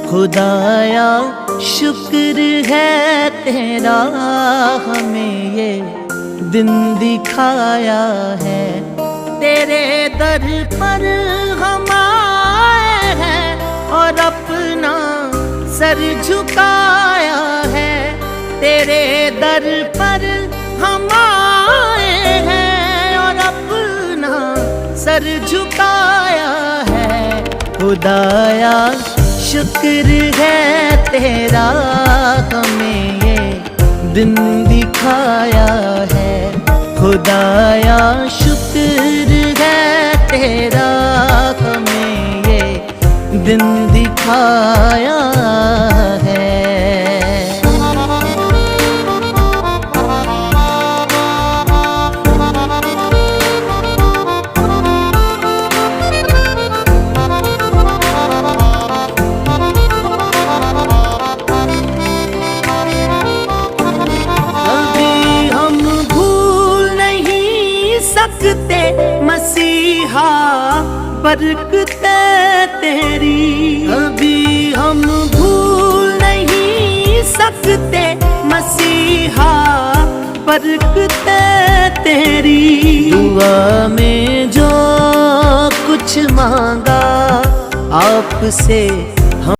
खुदाया शुक्र है तेरा, हमें ये दिन दिखाया है। तेरे दर पर हम आए हैं और अपना सर झुकाया है। तेरे दर पर हम आए हैं और अपना सर झुकाया है। खुदाया शुक्र है तेरा, हमें ये दिन दिखाया है। खुदाया शुक्र है तेरा, हमें ये दिन दिखाया है। सकते मसीहा बरकतें तेरी, अभी हम भूल नहीं सकते मसीहा बरकतें तेरी। दुआ में जो कुछ मांगा आपसे